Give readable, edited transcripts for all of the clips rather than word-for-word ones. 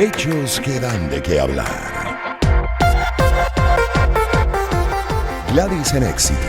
Hechos que dan de qué hablar. Gladys en Éxitos.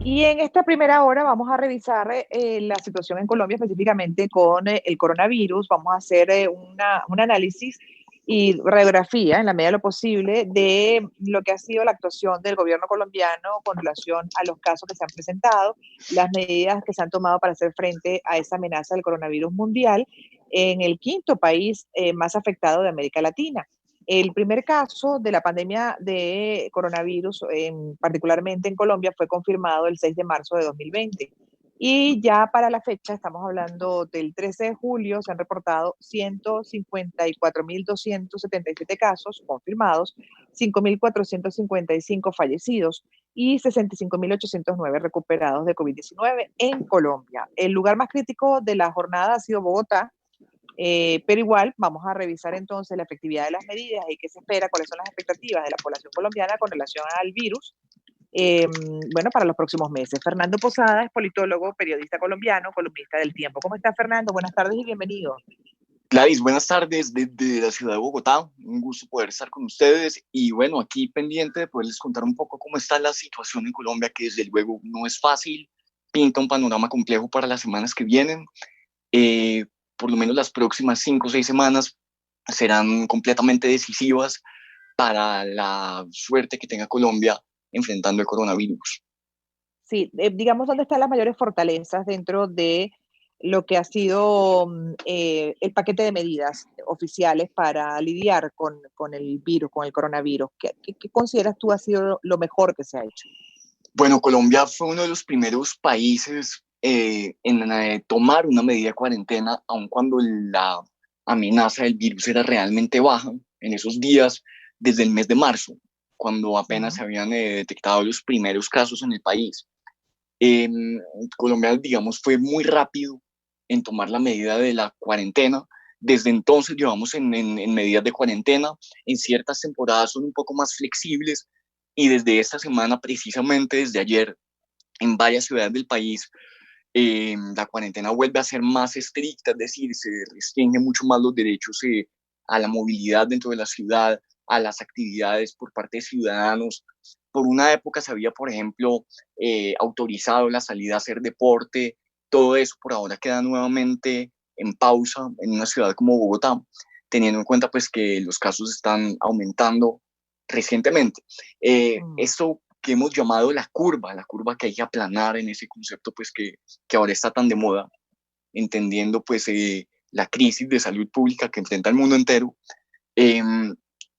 Y en esta primera hora vamos a revisar la situación en Colombia, específicamente con el coronavirus. Vamos a hacer un análisis y radiografía, en la medida de lo posible, de lo que ha sido la actuación del gobierno colombiano con relación a los casos que se han presentado, las medidas que se han tomado para hacer frente a esa amenaza del coronavirus mundial en el quinto país más afectado de América Latina. El primer caso de la pandemia de coronavirus, particularmente en Colombia, fue confirmado el 6 de marzo de 2020. Y ya para la fecha, estamos hablando del 13 de julio, se han reportado 154.277 casos confirmados, 5.455 fallecidos y 65.809 recuperados de COVID-19 en Colombia. El lugar más crítico de la jornada ha sido Bogotá, pero igual vamos a revisar entonces la efectividad de las medidas y qué se espera, cuáles son las expectativas de la población colombiana con relación al virus, bueno, para los próximos meses. Fernando Posada es politólogo, periodista colombiano, columnista del Tiempo. ¿Cómo está, Fernando? Buenas tardes y bienvenido. Gladys, buenas tardes desde la ciudad de Bogotá. Un gusto poder estar con ustedes y bueno, aquí pendiente de poderles contar un poco cómo está la situación en Colombia, que desde luego no es fácil, pinta un panorama complejo para las semanas que vienen. Por lo menos las próximas 5 o 6 semanas serán completamente decisivas para la suerte que tenga Colombia enfrentando el coronavirus. Sí, digamos, ¿dónde están las mayores fortalezas dentro de lo que ha sido el paquete de medidas oficiales para lidiar con el virus, con el coronavirus? ¿Qué consideras tú ha sido lo mejor que se ha hecho? Bueno, Colombia fue uno de los primeros países en tomar una medida de cuarentena, aun cuando la amenaza del virus era realmente baja en esos días, desde el mes de marzo, cuando apenas se habían detectado los primeros casos en el país. Colombia, digamos, fue muy rápido en tomar la medida de la cuarentena. Desde entonces llevamos en medidas de cuarentena. En ciertas temporadas son un poco más flexibles y desde esta semana, precisamente desde ayer, en varias ciudades del país, la cuarentena vuelve a ser más estricta, es decir, se restringen mucho más los derechos a la movilidad dentro de la ciudad, a las actividades por parte de ciudadanos. Por una época se había, por ejemplo, autorizado la salida a hacer deporte. Todo eso por ahora queda nuevamente en pausa en una ciudad como Bogotá, teniendo en cuenta pues que los casos están aumentando recientemente. Esto que hemos llamado la curva que hay que aplanar en ese concepto pues que ahora está tan de moda, entendiendo pues la crisis de salud pública que enfrenta el mundo entero.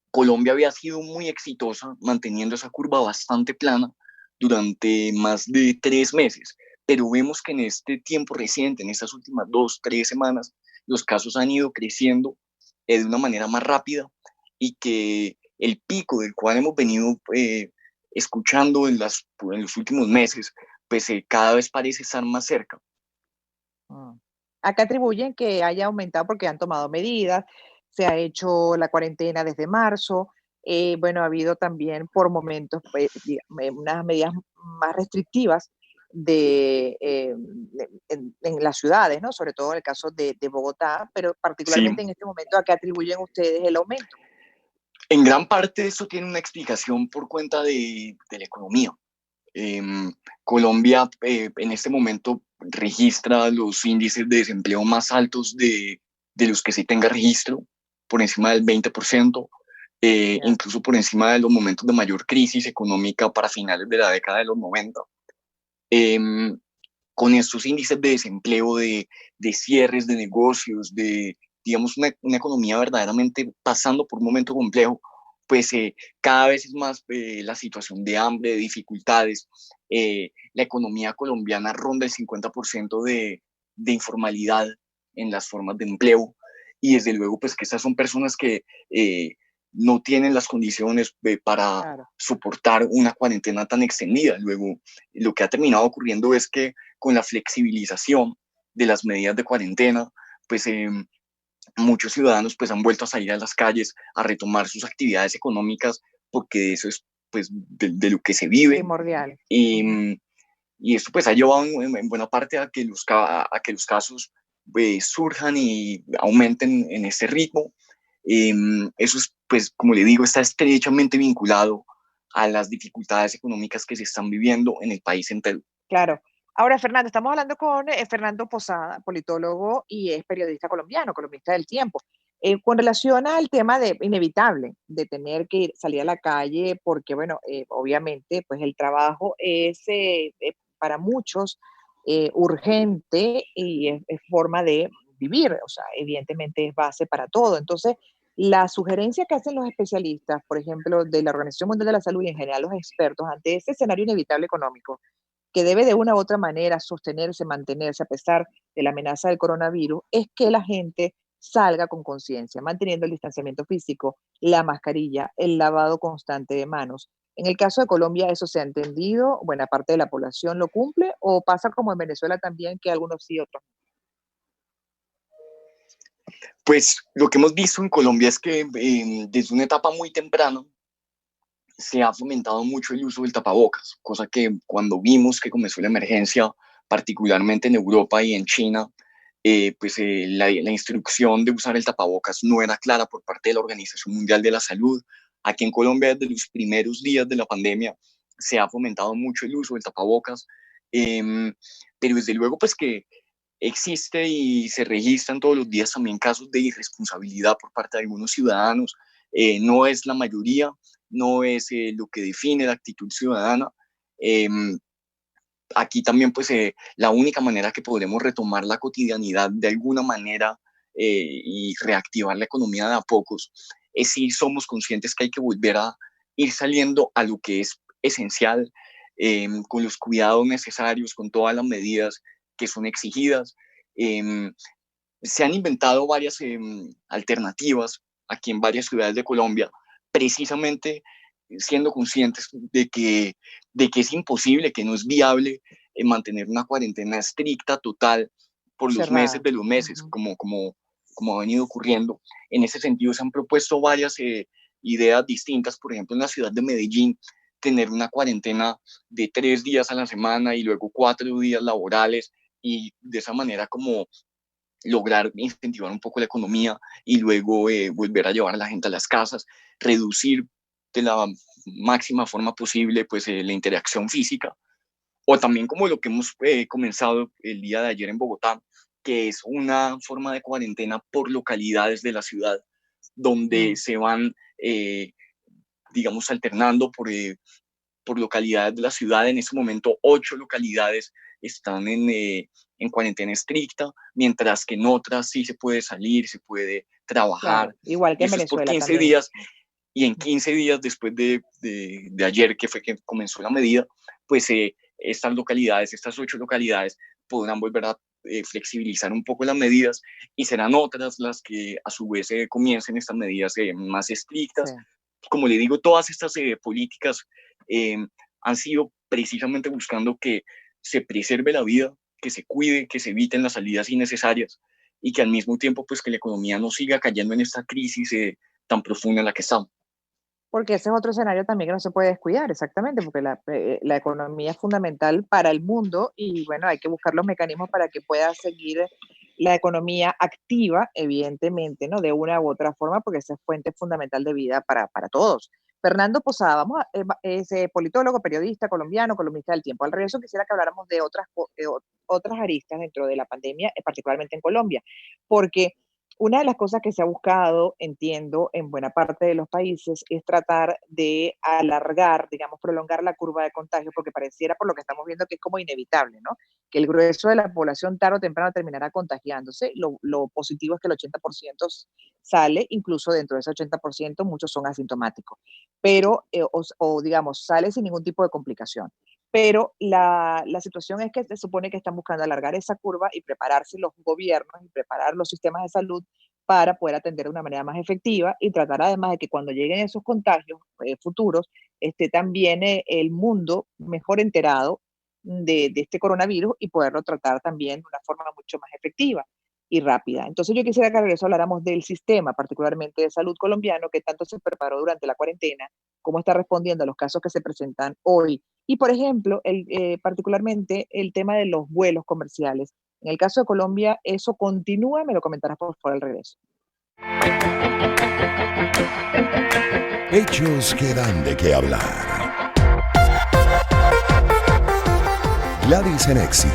Colombia había sido muy exitosa manteniendo esa curva bastante plana durante más de 3 meses, pero vemos que en este tiempo reciente, en estas últimas 2, 3 semanas, los casos han ido creciendo de una manera más rápida y que el pico del cual hemos venido escuchando en los últimos meses, pues cada vez parece estar más cerca. ¿A qué atribuyen que haya aumentado? Porque han tomado medidas, se ha hecho la cuarentena desde marzo, bueno, ha habido también por momentos pues, unas medidas más restrictivas en las ciudades, ¿no? Sobre todo en el caso de Bogotá, pero particularmente Sí. en este momento, ¿a qué atribuyen ustedes el aumento? En gran parte esto tiene una explicación por cuenta de la economía. Colombia en este momento registra los índices de desempleo más altos de los que se tenga registro, por encima del 20%, incluso por encima de los momentos de mayor crisis económica para finales de la década de los 90. Con estos índices de desempleo, de cierres de negocios, de, digamos, una economía verdaderamente pasando por un momento complejo, pues cada vez es más la situación de hambre, de dificultades. La economía colombiana ronda el 50% de informalidad en las formas de empleo y desde luego pues que esas son personas que no tienen las condiciones para soportar una cuarentena tan extendida. Luego, lo que ha terminado ocurriendo es que con la flexibilización de las medidas de cuarentena, pues muchos ciudadanos pues han vuelto a salir a las calles a retomar sus actividades económicas porque de eso es pues, de lo que se vive. Primordial. Y esto pues ha llevado en buena parte a que los casos surjan y aumenten en este ritmo. Eso es, pues, como le digo, está estrechamente vinculado a las dificultades económicas que se están viviendo en el país entero. Claro. Ahora, Fernando, estamos hablando con Fernando Posada, politólogo y es periodista colombiano, columnista del Tiempo. Con relación al tema de inevitable de tener que salir a la calle, porque, bueno, obviamente, pues el trabajo es para muchos urgente y es forma de vivir, o sea, evidentemente es base para todo. Entonces, la sugerencia que hacen los especialistas, por ejemplo, de la Organización Mundial de la Salud y en general los expertos ante ese escenario inevitable económico, que debe de una u otra manera sostenerse, mantenerse a pesar de la amenaza del coronavirus, es que la gente salga con conciencia, manteniendo el distanciamiento físico, la mascarilla, el lavado constante de manos. En el caso de Colombia, eso se ha entendido, buena parte de la población lo cumple, o pasa como en Venezuela también, que algunos sí, otros no. Pues lo que hemos visto en Colombia es que desde una etapa muy temprana se ha fomentado mucho el uso del tapabocas, cosa que cuando vimos que comenzó la emergencia, particularmente en Europa y en China, la instrucción de usar el tapabocas no era clara por parte de la Organización Mundial de la Salud. Aquí en Colombia, desde los primeros días de la pandemia, se ha fomentado mucho el uso del tapabocas, pero desde luego pues que existe y se registran todos los días también casos de irresponsabilidad por parte de algunos ciudadanos. No es la mayoría, no es lo que define la actitud ciudadana. Eh, Aquí también pues la única manera que podremos retomar la cotidianidad de alguna manera y reactivar la economía de a pocos es si somos conscientes que hay que volver a ir saliendo a lo que es esencial, con los cuidados necesarios, con todas las medidas que son exigidas. Eh, Se han inventado varias alternativas aquí en varias ciudades de Colombia, precisamente siendo conscientes de que es imposible, que no es viable mantener una cuarentena estricta, total, por los meses Cerrada. de los meses, como ha venido ocurriendo. En ese sentido, se han propuesto varias ideas distintas, por ejemplo, en la ciudad de Medellín, tener una cuarentena de 3 días a la semana y luego 4 días laborales, y de esa manera como lograr incentivar un poco la economía y luego volver a llevar a la gente a las casas, reducir de la máxima forma posible pues la interacción física, o también como lo que hemos comenzado el día de ayer en Bogotá, que es una forma de cuarentena por localidades de la ciudad, donde se van, digamos, alternando por localidades de la ciudad. En este momento 8 localidades están en cuarentena estricta, mientras que en otras sí se puede salir, se puede trabajar, Claro, igual que y en eso es por Venezuela 15 también. días, y en 15 días después de ayer, que fue que comenzó la medida, pues estas localidades, estas 8 localidades, podrán volver a flexibilizar un poco las medidas, y serán otras las que a su vez comiencen estas medidas más Sí. estrictas. Como le digo, todas estas políticas eh, han sido precisamente buscando que se preserve la vida, que se cuide, que se eviten las salidas innecesarias, y que al mismo tiempo pues que la economía no siga cayendo en esta crisis tan profunda en la que estamos. Porque ese es otro escenario también que no se puede descuidar, exactamente, porque la economía es fundamental para el mundo y bueno, hay que buscar los mecanismos para que pueda seguir la economía activa, evidentemente, ¿no? De una u otra forma, porque esa es fuente fundamental de vida para todos. Fernando Posada, es politólogo, periodista colombiano, columnista del Tiempo. Al regreso quisiera que habláramos de otras aristas dentro de la pandemia, particularmente en Colombia, porque una de las cosas que se ha buscado, entiendo, en buena parte de los países es tratar de alargar, digamos, prolongar la curva de contagio, porque pareciera, por lo que estamos viendo, que es como inevitable, ¿no? Que el grueso de la población tarde o temprano terminará contagiándose. Lo positivo es que el 80% sale, incluso dentro de ese 80% muchos son asintomáticos, pero, digamos, sale sin ningún tipo de complicación. Pero la situación es que se supone que están buscando alargar esa curva y prepararse los gobiernos y preparar los sistemas de salud para poder atender de una manera más efectiva y tratar además de que cuando lleguen esos contagios futuros, esté también el mundo mejor enterado de este coronavirus y poderlo tratar también de una forma mucho más efectiva. y rápida. Entonces yo quisiera que al regreso habláramos del sistema, particularmente de salud colombiano, que tanto se preparó durante la cuarentena, cómo está respondiendo a los casos que se presentan hoy. Y, por ejemplo, particularmente el tema de los vuelos comerciales. En el caso de Colombia, ¿eso continúa? Me lo comentarás por favor al regreso. Hechos que dan de qué hablar. Gladys en Éxitos.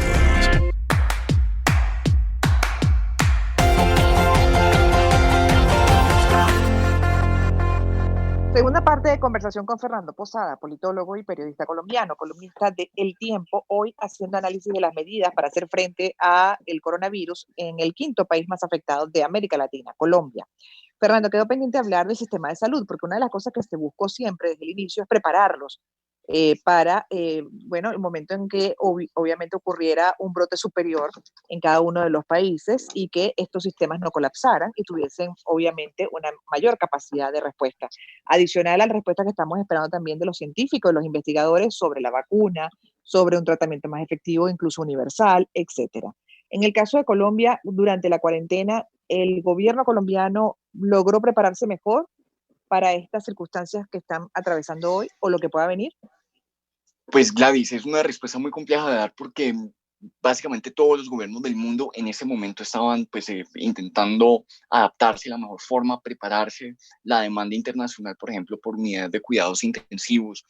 Segunda parte de conversación con Fernando Posada, politólogo y periodista colombiano, columnista de El Tiempo, hoy haciendo análisis de las medidas para hacer frente a el coronavirus en el quinto país más afectado de América Latina, Colombia. Fernando, quedó pendiente de hablar del sistema de salud, porque una de las cosas que se buscó siempre desde el inicio es prepararlos para, bueno, el momento en que obviamente ocurriera un brote superior en cada uno de los países y que estos sistemas no colapsaran y tuviesen obviamente una mayor capacidad de respuesta. Adicional a la respuesta que estamos esperando también de los científicos, de los investigadores sobre la vacuna, sobre un tratamiento más efectivo, incluso universal, etcétera. En el caso de Colombia, durante la cuarentena, ¿el gobierno colombiano logró prepararse mejor para estas circunstancias que están atravesando hoy o lo que pueda venir? Pues Gladys, es una respuesta muy compleja de dar porque básicamente todos los gobiernos del mundo en ese momento estaban pues intentando adaptarse de la mejor forma, prepararse. La demanda internacional, por ejemplo, por unidades de cuidados intensivos,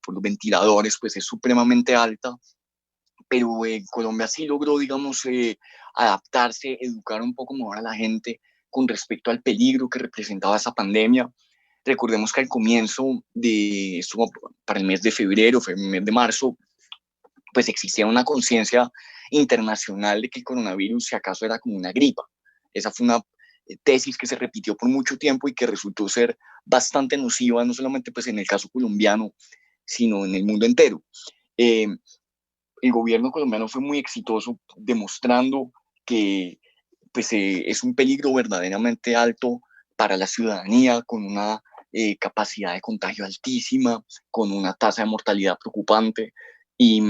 por los ventiladores, pues es supremamente alta. Pero Colombia sí logró, digamos, adaptarse, educar un poco mejor a la gente con respecto al peligro que representaba esa pandemia. Recordemos que al comienzo de esto, para el mes de febrero, el mes de marzo, pues existía una conciencia internacional de que el coronavirus, si acaso, era como una gripa. Esa fue una tesis que se repitió por mucho tiempo y que resultó ser bastante nociva, no solamente pues en el caso colombiano, sino en el mundo entero. El gobierno colombiano fue muy exitoso demostrando que pues, es un peligro verdaderamente alto para la ciudadanía, con una capacidad de contagio altísima, con una tasa de mortalidad preocupante. Y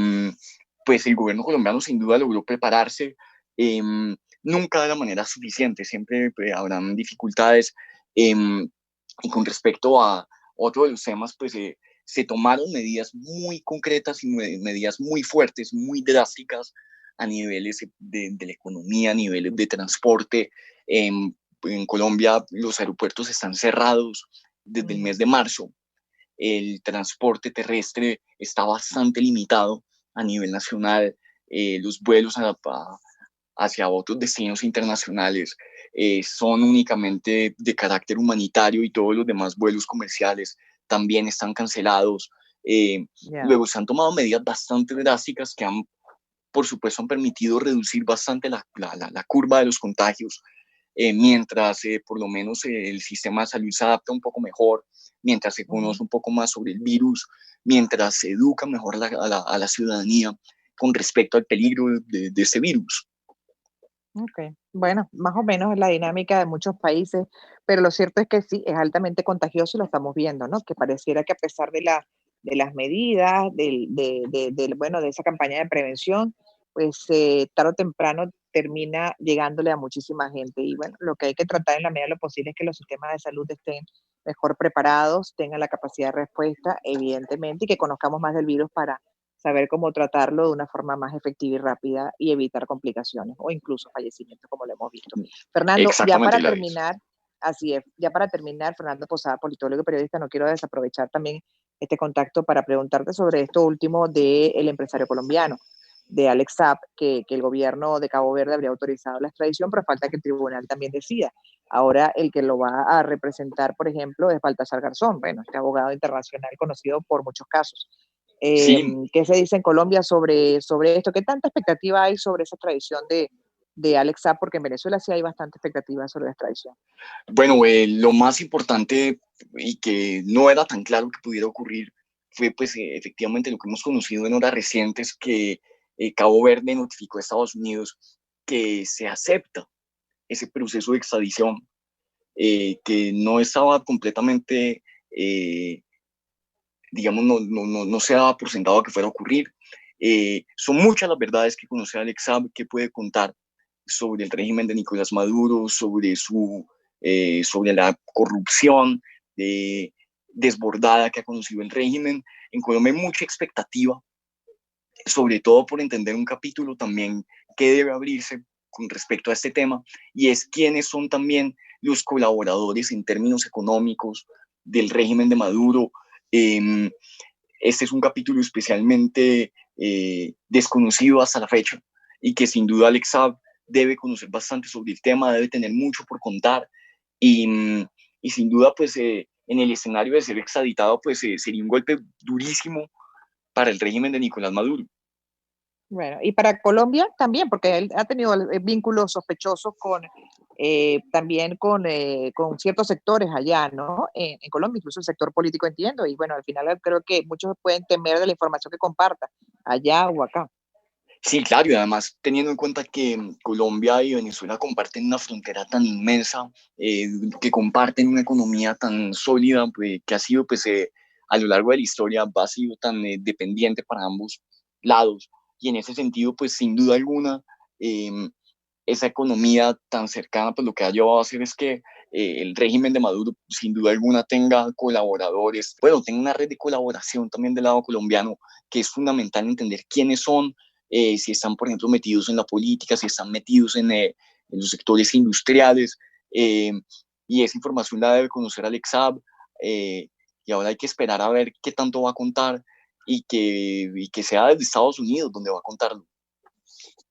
pues el gobierno colombiano sin duda logró prepararse, nunca de la manera suficiente, siempre habrán dificultades. Y con respecto a otro de los temas, pues se tomaron medidas muy concretas y medidas muy fuertes, muy drásticas a niveles de la economía, a niveles de transporte. En Colombia los aeropuertos están cerrados desde el mes de marzo. El transporte terrestre está bastante limitado a nivel nacional. Los vuelos hacia otros destinos internacionales son únicamente de carácter humanitario y todos los demás vuelos comerciales también están cancelados. Luego se han tomado medidas bastante drásticas que han, por supuesto, han permitido reducir bastante la curva de los contagios, mientras por lo menos el sistema de salud se adapta un poco mejor, mientras se conoce un poco más sobre el virus, mientras se educa mejor a la ciudadanía con respecto al peligro de este virus. Ok, bueno, más o menos es la dinámica de muchos países, pero lo cierto es que sí, es altamente contagioso y lo estamos viendo, ¿no? Que pareciera que a pesar de las medidas, bueno, de esa campaña de prevención, pues tarde o temprano termina llegándole a muchísima gente. Y bueno, lo que hay que tratar en la medida de lo posible es que los sistemas de salud estén mejor preparados, tengan la capacidad de respuesta, evidentemente, y que conozcamos más del virus para saber cómo tratarlo de una forma más efectiva y rápida y evitar complicaciones o incluso fallecimientos, como lo hemos visto. Fernando, ya para terminar, así es, ya para terminar, Fernando Posada, politólogo y periodista, no quiero desaprovechar también este contacto para preguntarte sobre esto último del empresario colombiano, de Alex Saab, que el gobierno de Cabo Verde habría autorizado la extradición, pero falta que el tribunal también decida. Ahora el que lo va a representar, por ejemplo, es Baltasar Garzón, bueno, este abogado internacional conocido por muchos casos. Sí. ¿Qué se dice en Colombia sobre esto? ¿Qué tanta expectativa hay sobre esa extradición de Alex Saab? Porque en Venezuela sí hay bastante expectativa sobre la extradición. Bueno, lo más importante y que no era tan claro que pudiera ocurrir fue pues efectivamente lo que hemos conocido en horas recientes, que Cabo Verde notificó a Estados Unidos que se acepta ese proceso de extradición, que no estaba completamente, digamos, no se daba por sentado que fuera a ocurrir. Son muchas las verdades que conoce Alex Saab, que puede contar, sobre el régimen de Nicolás Maduro, sobre la corrupción desbordada que ha conocido el régimen. En Colombia hay mucha expectativa, sobre todo por entender un capítulo también que debe abrirse con respecto a este tema, y es quiénes son también los colaboradores en términos económicos del régimen de Maduro. Este es un capítulo especialmente desconocido hasta la fecha, y que sin duda Alex Saab debe conocer bastante sobre el tema, debe tener mucho por contar, y sin duda pues en el escenario de ser extraditado pues sería un golpe durísimo para el régimen de Nicolás Maduro. Bueno, y para Colombia también, porque él ha tenido vínculos sospechosos también con ciertos sectores allá, ¿no? En Colombia, incluso el sector político, entiendo, y bueno, al final creo que muchos pueden temer de la información que comparta allá o acá. Sí, claro, y además teniendo en cuenta que Colombia y Venezuela comparten una frontera tan inmensa, que comparten una economía tan sólida, pues, que ha sido pues, a lo largo de la historia, ha sido tan dependiente para ambos lados. Y en ese sentido, pues sin duda alguna, esa economía tan cercana, pues lo que ha llevado a hacer es que el régimen de Maduro, sin duda alguna, tenga colaboradores, bueno, tenga una red de colaboración también del lado colombiano, que es fundamental entender quiénes son, si están, por ejemplo, metidos en la política, si están metidos en los sectores industriales, y esa información la debe conocer Alex Saab, y ahora hay que esperar a ver qué tanto va a contar, y que sea desde Estados Unidos donde va a contarlo.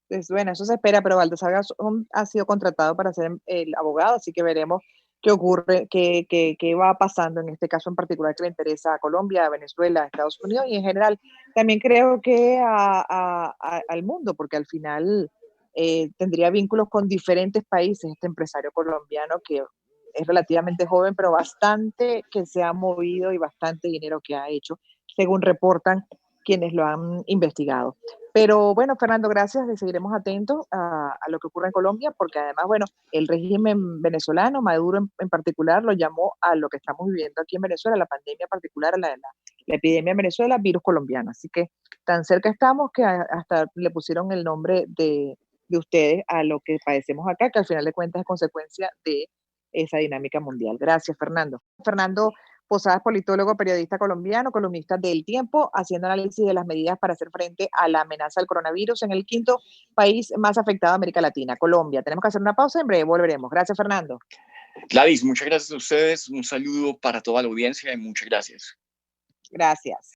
Pues, bueno, eso se espera, pero Baltasar Garzón ha sido contratado para ser el abogado, así que veremos qué ocurre, qué va pasando en este caso en particular que le interesa a Colombia, a Venezuela, a Estados Unidos y en general también creo que al mundo, porque al final tendría vínculos con diferentes países este empresario colombiano que es relativamente joven, pero bastante que se ha movido y bastante dinero que ha hecho, según reportan quienes lo han investigado. Pero bueno, Fernando, gracias. Le seguiremos atentos a lo que ocurre en Colombia, porque además, bueno, el régimen venezolano, Maduro en particular, lo llamó a lo que estamos viviendo aquí en Venezuela, la pandemia particular, la epidemia en Venezuela, virus colombiano. Así que tan cerca estamos que hasta le pusieron el nombre de ustedes a lo que padecemos acá, que al final de cuentas es consecuencia de esa dinámica mundial. Gracias, Fernando. Fernando Posadas, politólogo, periodista colombiano, columnista del Tiempo, haciendo análisis de las medidas para hacer frente a la amenaza del coronavirus en el quinto país más afectado de América Latina, Colombia. Tenemos que hacer una pausa, en breve volveremos. Gracias, Fernando. Gladys, muchas gracias a ustedes, un saludo para toda la audiencia y muchas gracias. Gracias.